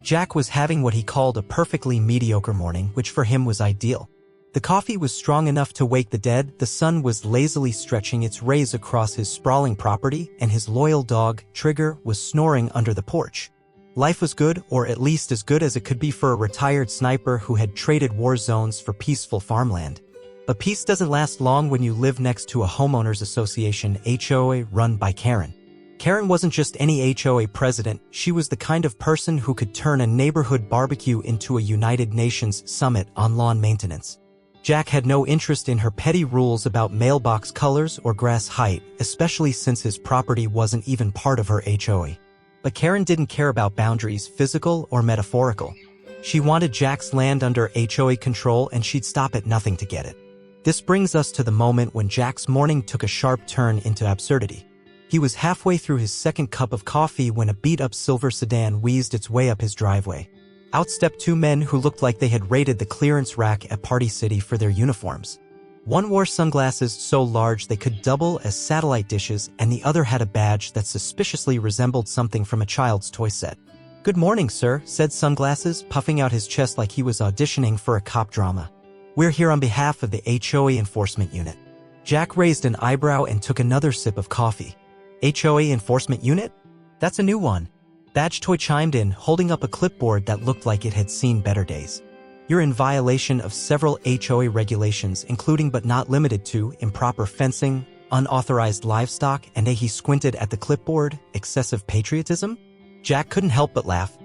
Jack was having what he called a perfectly mediocre morning, which for him was ideal. The coffee was strong enough to wake the dead, the sun was lazily stretching its rays across his sprawling property, and his loyal dog, Trigger, was snoring under the porch. Life was good, or at least as good as it could be for a retired sniper who had traded war zones for peaceful farmland. But peace doesn't last long when you live next to a homeowners association HOA run by Karen. Karen wasn't just any HOA president, she was the kind of person who could turn a neighborhood barbecue into a United Nations summit on lawn maintenance. Jack had no interest in her petty rules about mailbox colors or grass height, especially since his property wasn't even part of her HOA. But Karen didn't care about boundaries, physical or metaphorical. She wanted Jack's land under HOA control, and she'd stop at nothing to get it. This brings us to the moment when Jack's morning took a sharp turn into absurdity. He was halfway through his second cup of coffee when a beat-up silver sedan wheezed its way up his driveway. Out stepped two men who looked like they had raided the clearance rack at Party City for their uniforms. One wore sunglasses so large they could double as satellite dishes, and the other had a badge that suspiciously resembled something from a child's toy set. "Good morning, sir," said Sunglasses, puffing out his chest like he was auditioning for a cop drama. "We're here on behalf of the HOA Enforcement Unit." Jack raised an eyebrow and took another sip of coffee. "HOA Enforcement Unit? That's a new one." Badge Toy chimed in, holding up a clipboard that looked like it had seen better days. "You're in violation of several HOA regulations, including but not limited to improper fencing, unauthorized livestock, and he squinted at the clipboard, excessive patriotism?" Jack couldn't help but laugh.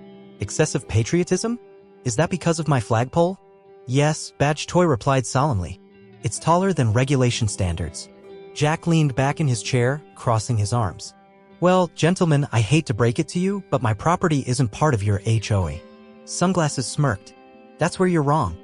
"Excessive patriotism? Is that because of my flagpole?" "Yes," Badge Toy replied solemnly. "It's taller than regulation standards." Jack leaned back in his chair, crossing his arms. "Well, gentlemen, I hate to break it to you, but my property isn't part of your HOA." Sunglasses smirked. "That's where you're wrong.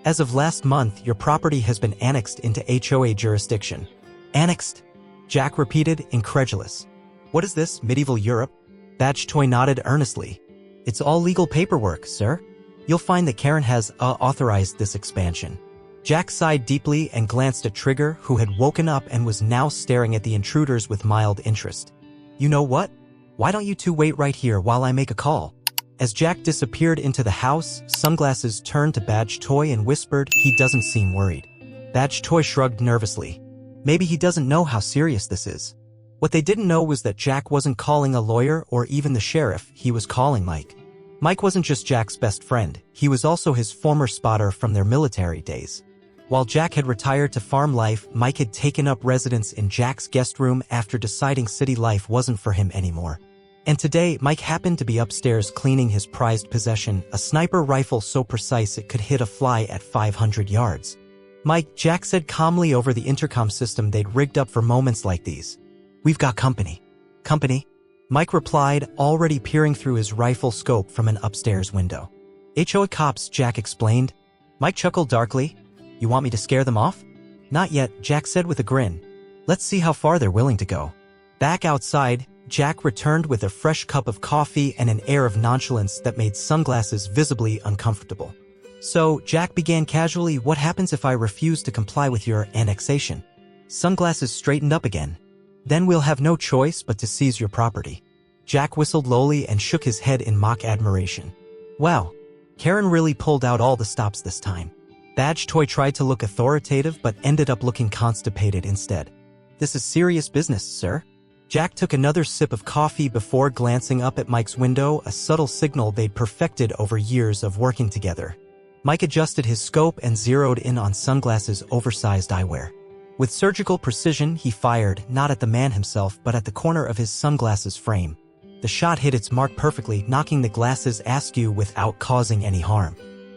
As of last month, your property has been annexed into HOA jurisdiction." "Annexed?" Jack repeated, incredulous. "What is this, medieval Europe?" Badge Toy nodded earnestly. "It's all legal paperwork, sir. You'll find that Karen has authorized this expansion." Jack sighed deeply and glanced at Trigger, who had woken up and was now staring at the intruders with mild interest. "You know what? Why don't you two wait right here while I make a call?" As Jack disappeared into the house, Sunglasses turned to Badge Toy and whispered, "He doesn't seem worried." Badge Toy shrugged nervously. "Maybe he doesn't know how serious this is." What they didn't know was that Jack wasn't calling a lawyer or even the sheriff, he was calling Mike. Mike wasn't just Jack's best friend, he was also his former spotter from their military days. While Jack had retired to farm life, Mike had taken up residence in Jack's guest room after deciding city life wasn't for him anymore. And today, Mike happened to be upstairs cleaning his prized possession, a sniper rifle so precise it could hit a fly at 500 yards. "Mike," Jack said calmly over the intercom system they'd rigged up for moments like these. "We've got company." "Company?" Mike replied, already peering through his rifle scope from an upstairs window. "HOA cops," Jack explained. Mike chuckled darkly. "You want me to scare them off?" "Not yet," Jack said with a grin. "Let's see how far they're willing to go." Back outside, Jack returned with a fresh cup of coffee and an air of nonchalance that made Sunglasses visibly uncomfortable. "So," Jack began casually, "what happens if I refuse to comply with your annexation?" Sunglasses straightened up again. "Then we'll have no choice but to seize your property." Jack whistled lowly and shook his head in mock admiration. "Wow, Karen really pulled out all the stops this time." Badge Toy tried to look authoritative but ended up looking constipated instead. "This is serious business, sir." Jack took another sip of coffee before glancing up at Mike's window, a subtle signal they'd perfected over years of working together. Mike adjusted his scope and zeroed in on Sunglasses' oversized eyewear. With surgical precision, he fired, not at the man himself but at the corner of his sunglasses frame. The shot hit its mark perfectly, knocking the glasses askew without causing any harm.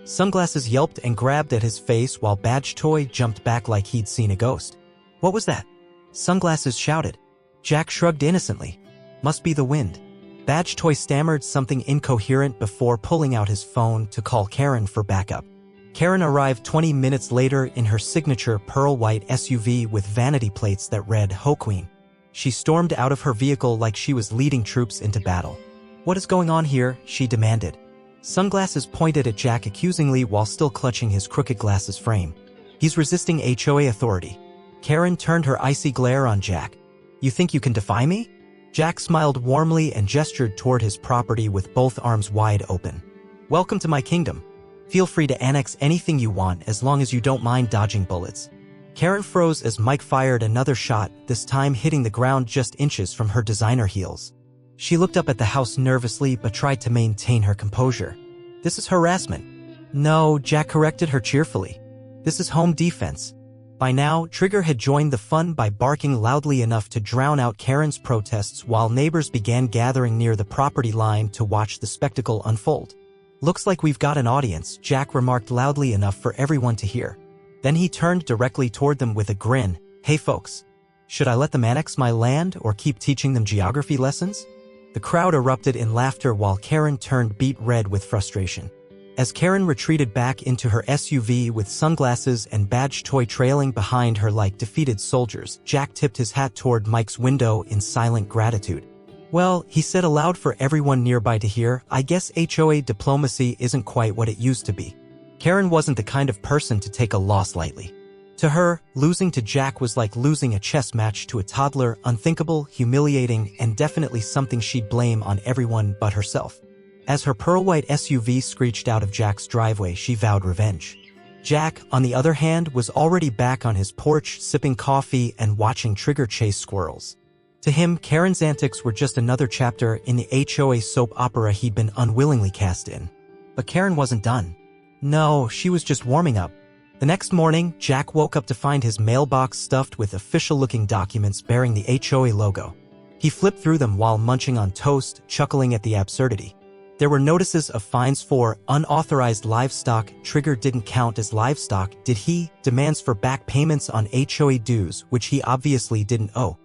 Sunglasses yelped and grabbed at his face while Badge Toy jumped back like he'd seen a ghost. "What was that?" Sunglasses shouted. Jack shrugged innocently. "Must be the wind." Badge Toy stammered something incoherent before pulling out his phone to call Karen for backup. Karen arrived 20 minutes later in her signature pearl-white SUV with vanity plates that read "Ho Queen." She stormed out of her vehicle like she was leading troops into battle. "What is going on here?" she demanded. Sunglasses pointed at Jack accusingly while still clutching his crooked glasses frame. "He's resisting HOA authority." Karen turned her icy glare on Jack. "You think you can defy me?" Jack smiled warmly and gestured toward his property with both arms wide open. Welcome to my kingdom. Feel free to annex anything you want as long as you don't mind dodging bullets. Karen froze as Mike fired another shot, this time hitting the ground just inches from her designer heels. She looked up at the house nervously but tried to maintain her composure. This is harassment. No, Jack corrected her cheerfully. This is home defense. By now, Trigger had joined the fun by barking loudly enough to drown out Karen's protests while neighbors began gathering near the property line to watch the spectacle unfold. Looks like we've got an audience, Jack remarked loudly enough for everyone to hear. Then he turned directly toward them with a grin. Hey folks, should I let them annex my land or keep teaching them geography lessons? The crowd erupted in laughter while Karen turned beet red with frustration. As Karen retreated back into her SUV with sunglasses and badge toy trailing behind her like defeated soldiers, Jack tipped his hat toward Mike's window in silent gratitude. Well, he said aloud for everyone nearby to hear, I guess HOA diplomacy isn't quite what it used to be. Karen wasn't the kind of person to take a loss lightly. To her, losing to Jack was like losing a chess match to a toddler, unthinkable, humiliating, and definitely something she'd blame on everyone but herself. As her pearl-white SUV screeched out of Jack's driveway, she vowed revenge. Jack, on the other hand, was already back on his porch, sipping coffee and watching Trigger chase squirrels. To him, Karen's antics were just another chapter in the HOA soap opera he'd been unwillingly cast in. But Karen wasn't done. No, she was just warming up. The next morning, Jack woke up to find his mailbox stuffed with official-looking documents bearing the HOA logo. He flipped through them while munching on toast, chuckling at the absurdity. There were notices of fines for unauthorized livestock. Trigger didn't count as livestock, did he? Demands for back payments on HOA dues, which he obviously didn't owe.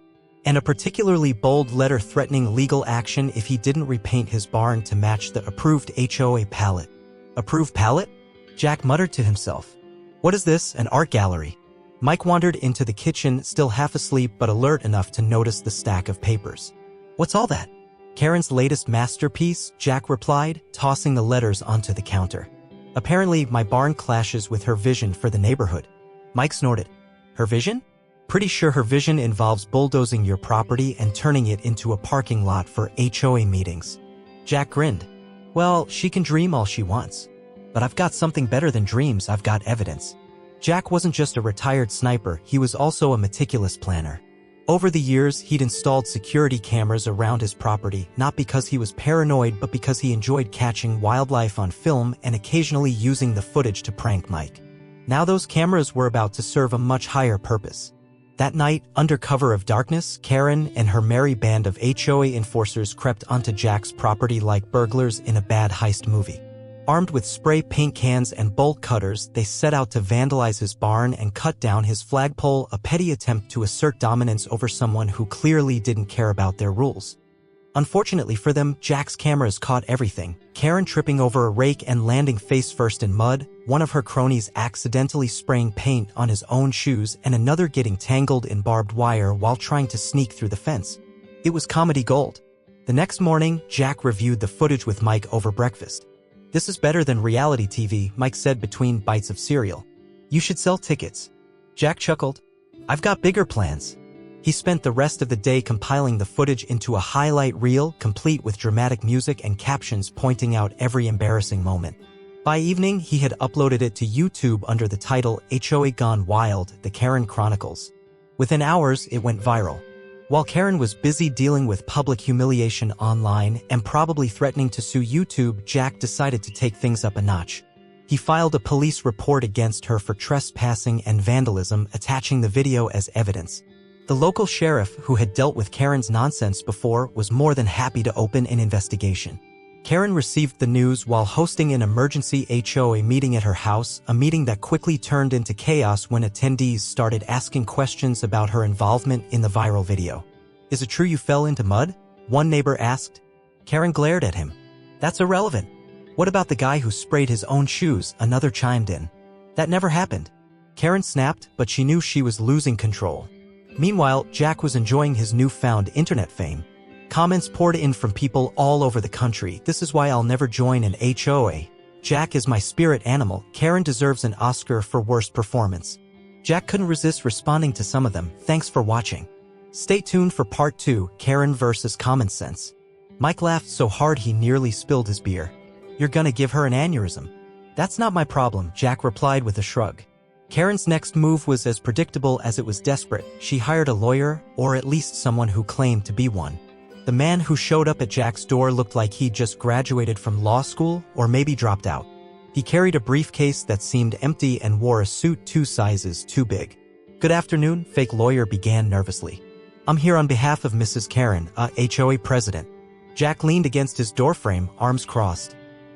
And a particularly bold letter threatening legal action if he didn't repaint his barn to match the approved HOA palette. Approved palette? Jack muttered to himself. What is this, an art gallery? Mike wandered into the kitchen, still half asleep but alert enough to notice the stack of papers. What's all that? Karen's latest masterpiece, Jack replied, tossing the letters onto the counter. Apparently, my barn clashes with her vision for the neighborhood. Mike snorted. Her vision? Pretty sure her vision involves bulldozing your property and turning it into a parking lot for HOA meetings. Jack grinned. Well, she can dream all she wants. But I've got something better than dreams, I've got evidence. Jack wasn't just a retired sniper, he was also a meticulous planner. Over the years, he'd installed security cameras around his property, not because he was paranoid but because he enjoyed catching wildlife on film and occasionally using the footage to prank Mike. Now those cameras were about to serve a much higher purpose. That night, under cover of darkness, Karen and her merry band of HOA enforcers crept onto Jack's property like burglars in a bad heist movie. Armed with spray paint cans and bolt cutters, they set out to vandalize his barn and cut down his flagpole, a petty attempt to assert dominance over someone who clearly didn't care about their rules. Unfortunately for them, Jack's cameras caught everything. Karen tripping over a rake and landing face-first in mud, one of her cronies accidentally spraying paint on his own shoes, and another getting tangled in barbed wire while trying to sneak through the fence. It was comedy gold. The next morning, Jack reviewed the footage with Mike over breakfast. This is better than reality TV, Mike said between bites of cereal. You should sell tickets. Jack chuckled. I've got bigger plans. He spent the rest of the day compiling the footage into a highlight reel, complete with dramatic music and captions pointing out every embarrassing moment. By evening, he had uploaded it to YouTube under the title HOA Gone Wild, The Karen Chronicles. Within hours, it went viral. While Karen was busy dealing with public humiliation online and probably threatening to sue YouTube, Jack decided to take things up a notch. He filed a police report against her for trespassing and vandalism, attaching the video as evidence. The local sheriff, who had dealt with Karen's nonsense before, was more than happy to open an investigation. Karen received the news while hosting an emergency HOA meeting at her house, a meeting that quickly turned into chaos when attendees started asking questions about her involvement in the viral video. Is it true you fell into mud? One neighbor asked. Karen glared at him. That's irrelevant. What about the guy who sprayed his own shoes? Another chimed in. That never happened. Karen snapped, but she knew she was losing control. Meanwhile, Jack was enjoying his newfound internet fame. Comments poured in from people all over the country. This is why I'll never join an HOA. Jack is my spirit animal. Karen deserves an Oscar for worst performance. Jack couldn't resist responding to some of them. Thanks for watching. Stay tuned for part 2, Karen versus Common Sense. Mike laughed so hard he nearly spilled his beer. You're gonna give her an aneurysm. That's not my problem, Jack replied with a shrug. Karen's next move was as predictable as it was desperate. She hired a lawyer, or at least someone who claimed to be one. The man who showed up at Jack's door looked like he just graduated from law school or maybe dropped out. He carried a briefcase that seemed empty and wore a suit 2 sizes too big. Good afternoon, fake lawyer began nervously. I'm here on behalf of Mrs. Karen, HOA president. Jack leaned against his doorframe, arms crossed.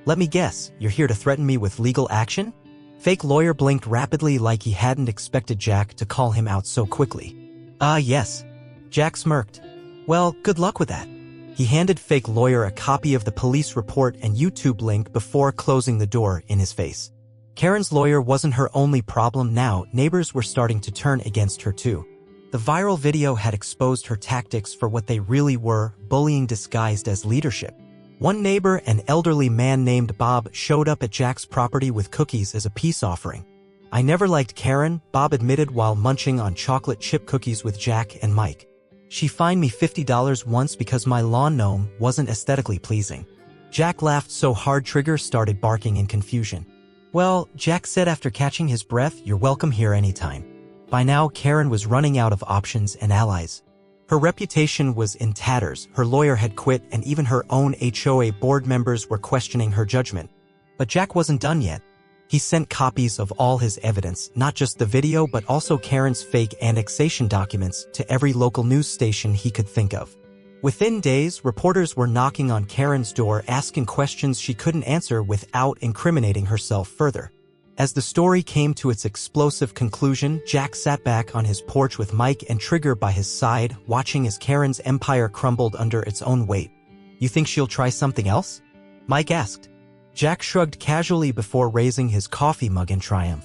Let me guess, you're here to threaten me with legal action? Fake lawyer blinked rapidly like he hadn't expected Jack to call him out so quickly. Yes. Jack smirked. Well, good luck with that. He handed fake lawyer a copy of the police report and YouTube link before closing the door in his face. Karen's lawyer wasn't her only problem now. Neighbors were starting to turn against her too. The viral video had exposed her tactics for what they really were, bullying disguised as leadership. One neighbor, an elderly man named Bob, showed up at Jack's property with cookies as a peace offering. I never liked Karen, Bob admitted while munching on chocolate chip cookies with Jack and Mike. She fined me $50 once because my lawn gnome wasn't aesthetically pleasing. Jack laughed so hard Trigger started barking in confusion. Well, Jack said after catching his breath, you're welcome here anytime. By now, Karen was running out of options and allies. Her reputation was in tatters, her lawyer had quit, and even her own HOA board members were questioning her judgment. But Jack wasn't done yet. He sent copies of all his evidence, not just the video but also Karen's fake annexation documents, to every local news station he could think of. Within days, reporters were knocking on Karen's door asking questions she couldn't answer without incriminating herself further. As the story came to its explosive conclusion, Jack sat back on his porch with Mike and Trigger by his side, watching as Karen's empire crumbled under its own weight. You think she'll try something else? Mike asked. Jack shrugged casually before raising his coffee mug in triumph.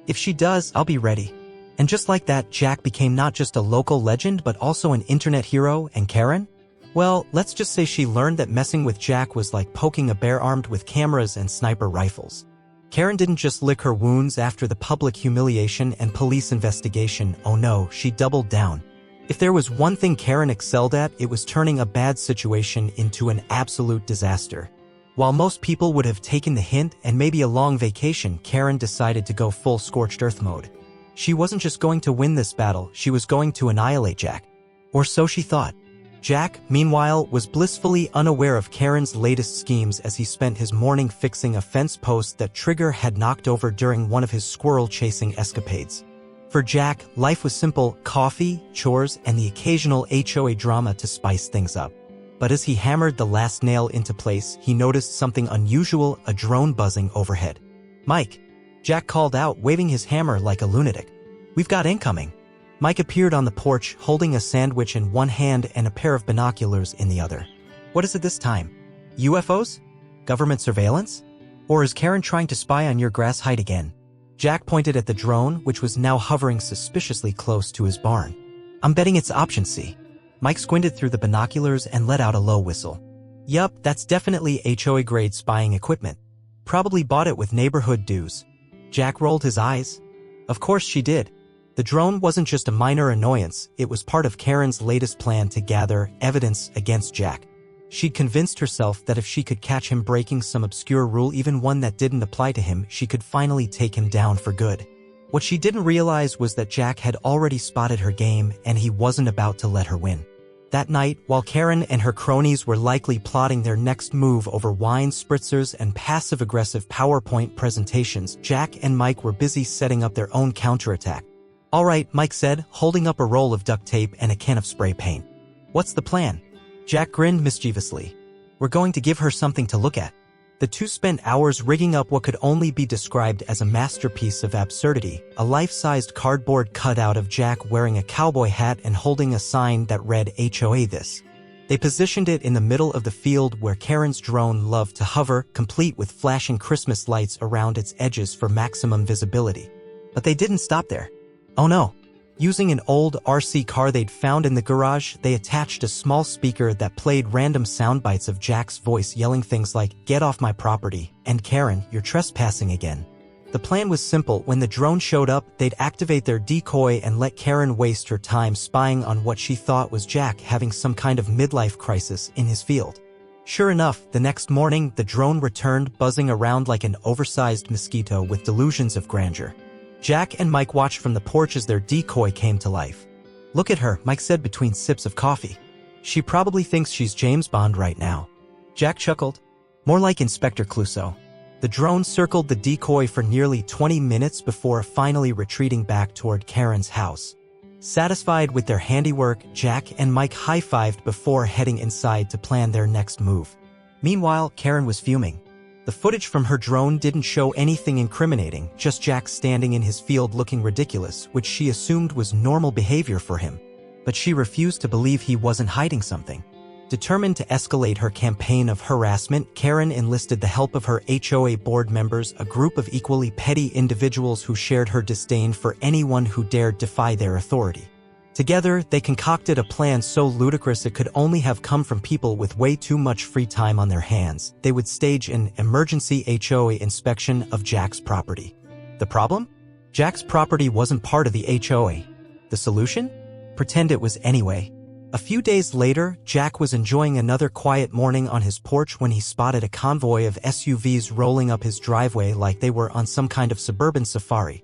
If she does, I'll be ready. And just like that, Jack became not just a local legend but also an internet hero. And Karen? Well, let's just say she learned that messing with Jack was like poking a bear armed with cameras and sniper rifles. Karen didn't just lick her wounds after the public humiliation and police investigation. Oh no, she doubled down. If there was one thing Karen excelled at, it was turning a bad situation into an absolute disaster. While most people would have taken the hint and maybe a long vacation, Karen decided to go full scorched earth mode. She wasn't just going to win this battle, she was going to annihilate Jack. Or so she thought. Jack, meanwhile, was blissfully unaware of Karen's latest schemes as he spent his morning fixing a fence post that Trigger had knocked over during one of his squirrel-chasing escapades. For Jack, life was simple: coffee, chores, and the occasional HOA drama to spice things up. But as he hammered the last nail into place, he noticed something unusual: a drone buzzing overhead. Mike! Jack called out, waving his hammer like a lunatic. We've got incoming. Mike appeared on the porch, holding a sandwich in one hand and a pair of binoculars in the other. What is it this time? UFOs? Government surveillance? Or is Karen trying to spy on your grass height again? Jack pointed at the drone, which was now hovering suspiciously close to his barn. I'm betting it's option C. Mike squinted through the binoculars and let out a low whistle. Yup, that's definitely HOA-grade spying equipment. Probably bought it with neighborhood dues. Jack rolled his eyes. Of course she did. The drone wasn't just a minor annoyance, it was part of Karen's latest plan to gather evidence against Jack. She'd convinced herself that if she could catch him breaking some obscure rule, even one that didn't apply to him, she could finally take him down for good. What she didn't realize was that Jack had already spotted her game and he wasn't about to let her win. That night, while Karen and her cronies were likely plotting their next move over wine spritzers and passive-aggressive PowerPoint presentations, Jack and Mike were busy setting up their own counterattack. All right, Mike said, holding up a roll of duct tape and a can of spray paint. What's the plan? Jack grinned mischievously. We're going to give her something to look at. The two spent hours rigging up what could only be described as a masterpiece of absurdity, a life-sized cardboard cutout of Jack wearing a cowboy hat and holding a sign that read HOA this. They positioned it in the middle of the field where Karen's drone loved to hover, complete with flashing Christmas lights around its edges for maximum visibility. But they didn't stop there. Oh no. Using an old RC car they'd found in the garage, they attached a small speaker that played random sound bites of Jack's voice yelling things like, "Get off my property," and "Karen, you're trespassing again." The plan was simple: when the drone showed up, they'd activate their decoy and let Karen waste her time spying on what she thought was Jack having some kind of midlife crisis in his field. Sure enough, the next morning, the drone returned buzzing around like an oversized mosquito with delusions of grandeur. Jack and Mike watched from the porch as their decoy came to life. "Look at her," Mike said between sips of coffee. "She probably thinks she's James Bond right now." Jack chuckled. "More like Inspector Clouseau." The drone circled the decoy for nearly 20 minutes before finally retreating back toward Karen's house. Satisfied with their handiwork, Jack and Mike high-fived before heading inside to plan their next move. Meanwhile, Karen was fuming. The footage from her drone didn't show anything incriminating, just Jack standing in his field looking ridiculous, which she assumed was normal behavior for him. But she refused to believe he wasn't hiding something. Determined to escalate her campaign of harassment, Karen enlisted the help of her HOA board members, a group of equally petty individuals who shared her disdain for anyone who dared defy their authority. Together, they concocted a plan so ludicrous it could only have come from people with way too much free time on their hands. They would stage an emergency HOA inspection of Jack's property. The problem? Jack's property wasn't part of the HOA. The solution? Pretend it was anyway. A few days later, Jack was enjoying another quiet morning on his porch when he spotted a convoy of SUVs rolling up his driveway like they were on some kind of suburban safari.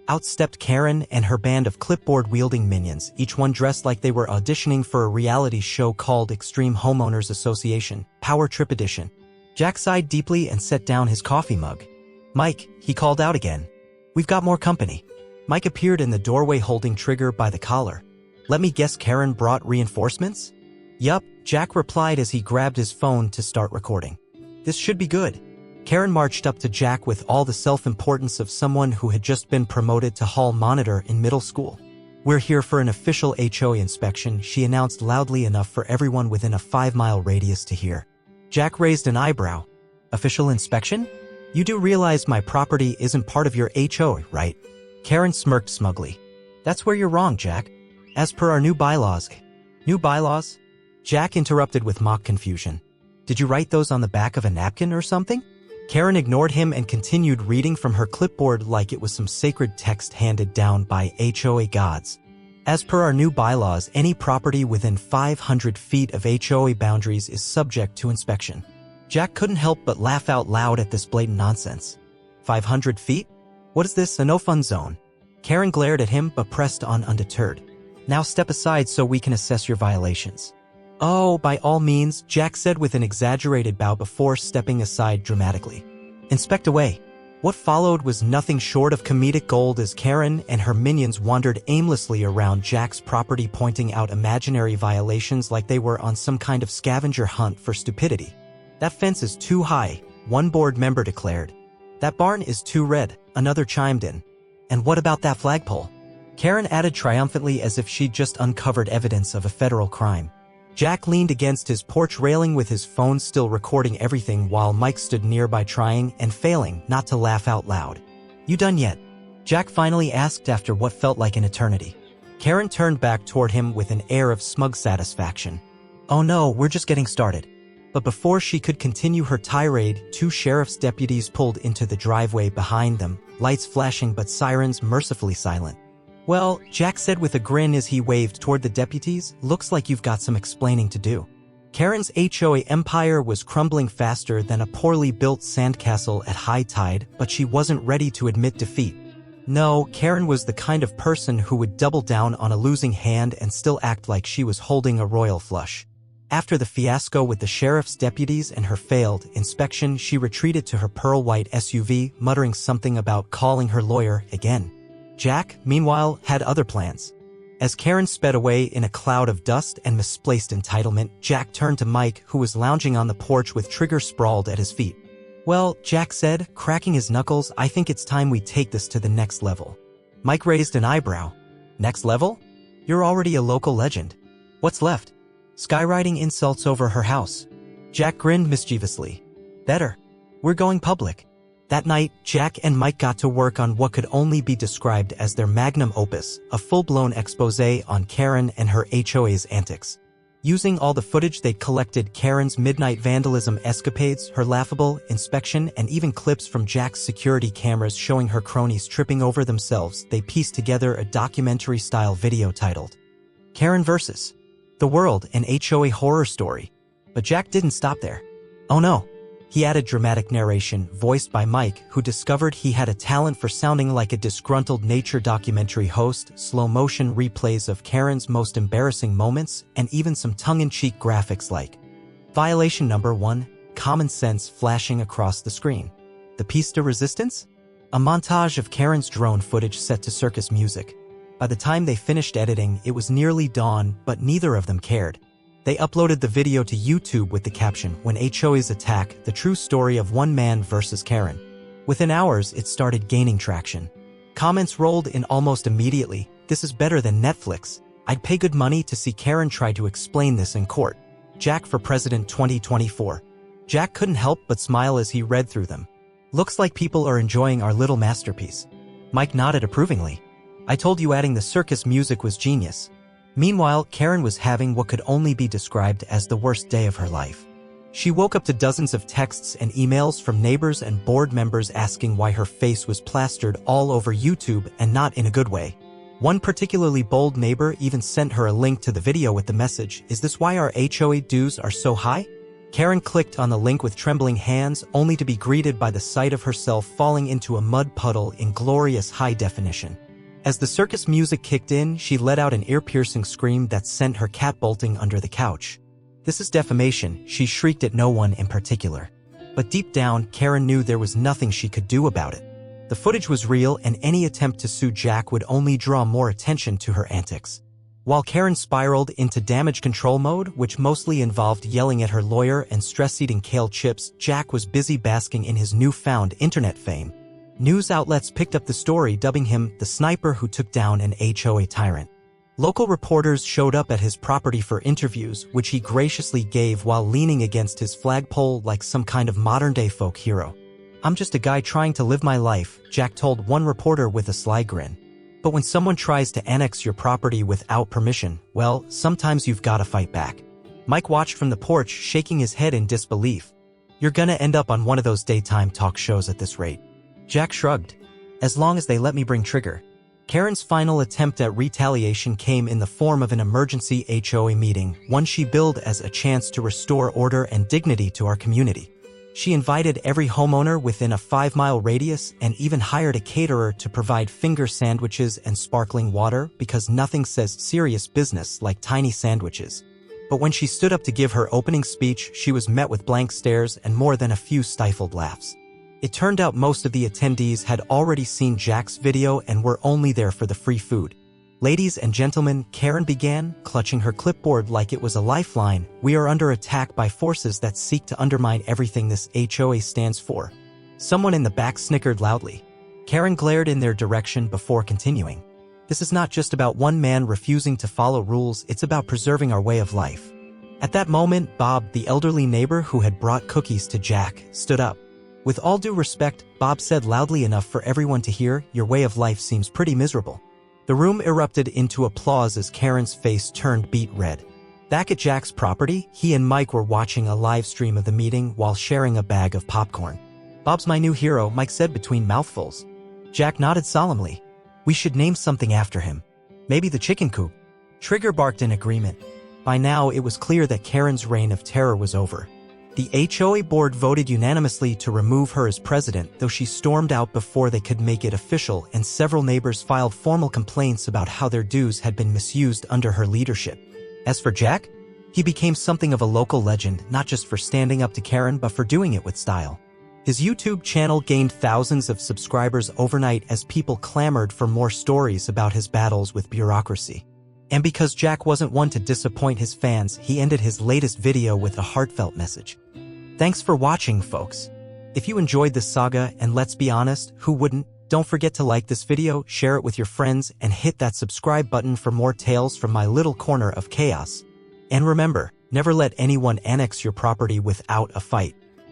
Out stepped Karen and her band of clipboard-wielding minions, each one dressed like they were auditioning for a reality show called Extreme Homeowners Association, Power Trip Edition. Jack sighed deeply and set down his coffee mug. "Mike," he called out again. "We've got more company." Mike appeared in the doorway holding Trigger by the collar. "Let me guess, Karen brought reinforcements?" "Yup," Jack replied as he grabbed his phone to start recording. "This should be good." Karen marched up to Jack with all the self-importance of someone who had just been promoted to hall monitor in middle school. "We're here for an official HOA inspection," she announced loudly enough for everyone within a 5-mile radius to hear. Jack raised an eyebrow. "Official inspection? You do realize my property isn't part of your HOA, right?" Karen smirked smugly. "That's where you're wrong, Jack. As per our new bylaws." "New bylaws?" Jack interrupted with mock confusion. "Did you write those on the back of a napkin or something?" Karen ignored him and continued reading from her clipboard like it was some sacred text handed down by HOA gods. "As per our new bylaws, any property within 500 feet of HOA boundaries is subject to inspection." Jack couldn't help but laugh out loud at this blatant nonsense. 500 feet? What is this, a no-fun zone? Karen glared at him but pressed on undeterred. "Now step aside so we can assess your violations." "Oh, by all means," Jack said with an exaggerated bow before stepping aside dramatically. "Inspect away." What followed was nothing short of comedic gold as Karen and her minions wandered aimlessly around Jack's property pointing out imaginary violations like they were on some kind of scavenger hunt for stupidity. "That fence is too high," one board member declared. "That barn is too red," another chimed in. "And what about that flagpole?" Karen added triumphantly as if she'd just uncovered evidence of a federal crime. Jack leaned against his porch railing with his phone still recording everything while Mike stood nearby trying and failing not to laugh out loud. "You done yet?" Jack finally asked after what felt like an eternity. Karen turned back toward him with an air of smug satisfaction. "Oh no, we're just getting started." But before she could continue her tirade, 2 sheriff's deputies pulled into the driveway behind them, lights flashing but sirens mercifully silent. "Well," Jack said with a grin as he waved toward the deputies, "looks like you've got some explaining to do." Karen's HOA empire was crumbling faster than a poorly built sandcastle at high tide, but she wasn't ready to admit defeat. No, Karen was the kind of person who would double down on a losing hand and still act like she was holding a royal flush. After the fiasco with the sheriff's deputies and her failed inspection, she retreated to her pearl-white SUV, muttering something about calling her lawyer again. Jack, meanwhile, had other plans. As Karen sped away in a cloud of dust and misplaced entitlement, Jack turned to Mike, who was lounging on the porch with Trigger sprawled at his feet. "Well," Jack said, cracking his knuckles, "I think it's time we take this to the next level." Mike raised an eyebrow. "Next level? You're already a local legend. What's left?" "Skywriting insults over her house." Jack grinned mischievously. "Better. We're going public." That night, Jack and Mike got to work on what could only be described as their magnum opus, a full-blown exposé on Karen and her HOA's antics. Using all the footage they'd collected, Karen's midnight vandalism escapades, her laughable inspection, and even clips from Jack's security cameras showing her cronies tripping over themselves, they pieced together a documentary-style video titled Karen vs. the World, an HOA Horror Story. But Jack didn't stop there. Oh no. He added dramatic narration, voiced by Mike, who discovered he had a talent for sounding like a disgruntled nature documentary host, slow-motion replays of Karen's most embarrassing moments, and even some tongue-in-cheek graphics like Violation number 1, common sense flashing across the screen. The piece de resistance? A montage of Karen's drone footage set to circus music. By the time they finished editing, it was nearly dawn, but neither of them cared. They uploaded the video to YouTube with the caption, "When HOAs Attack, the True Story of One Man versus Karen." Within hours, it started gaining traction. Comments rolled in almost immediately. "This is better than Netflix. I'd pay good money to see Karen try to explain this in court. Jack for President 2024. Jack couldn't help but smile as he read through them. "Looks like people are enjoying our little masterpiece." Mike nodded approvingly. "I told you adding the circus music was genius." Meanwhile, Karen was having what could only be described as the worst day of her life. She woke up to dozens of texts and emails from neighbors and board members asking why her face was plastered all over YouTube and not in a good way. One particularly bold neighbor even sent her a link to the video with the message, "Is this why our HOA dues are so high?" Karen clicked on the link with trembling hands, only to be greeted by the sight of herself falling into a mud puddle in glorious high definition. As the circus music kicked in, she let out an ear-piercing scream that sent her cat bolting under the couch. "This is defamation," she shrieked at no one in particular. But deep down, Karen knew there was nothing she could do about it. The footage was real, and any attempt to sue Jack would only draw more attention to her antics. While Karen spiraled into damage control mode, which mostly involved yelling at her lawyer and stress-eating kale chips, Jack was busy basking in his newfound internet fame. News outlets picked up the story, dubbing him the sniper who took down an HOA tyrant. Local reporters showed up at his property for interviews, which he graciously gave while leaning against his flagpole like some kind of modern-day folk hero. "I'm just a guy trying to live my life," Jack told one reporter with a sly grin. But when someone tries to annex your property without permission, well, sometimes you've got to fight back. Mike watched from the porch, shaking his head in disbelief. "You're gonna end up on one of those daytime talk shows at this rate." Jack shrugged. "As long as they let me bring trigger." Karen's final attempt at retaliation came in the form of an emergency HOA meeting, one she billed as a chance to restore order and dignity to our community. She invited every homeowner within a 5-mile radius and even hired a caterer to provide finger sandwiches and sparkling water, because nothing says serious business like tiny sandwiches. But when she stood up to give her opening speech, she was met with blank stares and more than a few stifled laughs. It turned out most of the attendees had already seen Jack's video and were only there for the free food. "Ladies and gentlemen," Karen began, clutching her clipboard like it was a lifeline, "we are under attack by forces that seek to undermine everything this HOA stands for." Someone in the back snickered loudly. Karen glared in their direction before continuing. "This is not just about one man refusing to follow rules, it's about preserving our way of life." At that moment, Bob, the elderly neighbor who had brought cookies to Jack, stood up. "With all due respect," Bob said loudly enough for everyone to hear, "your way of life seems pretty miserable." The room erupted into applause as Karen's face turned beet red. Back at Jack's property, he and Mike were watching a live stream of the meeting while sharing a bag of popcorn. "Bob's my new hero," Mike said between mouthfuls. Jack nodded solemnly. "We should name something after him. Maybe the chicken coop." Trigger barked in agreement. By now, it was clear that Karen's reign of terror was over. The HOA board voted unanimously to remove her as president, though she stormed out before they could make it official, and several neighbors filed formal complaints about how their dues had been misused under her leadership. As for Jack, he became something of a local legend, not just for standing up to Karen but for doing it with style. His YouTube channel gained thousands of subscribers overnight as people clamored for more stories about his battles with bureaucracy. And because Jack wasn't one to disappoint his fans, he ended his latest video with a heartfelt message. "Thanks for watching, folks. If you enjoyed this saga, and let's be honest, who wouldn't, don't forget to like this video, share it with your friends, and hit that subscribe button for more tales from my little corner of chaos. And remember, never let anyone annex your property without a fight."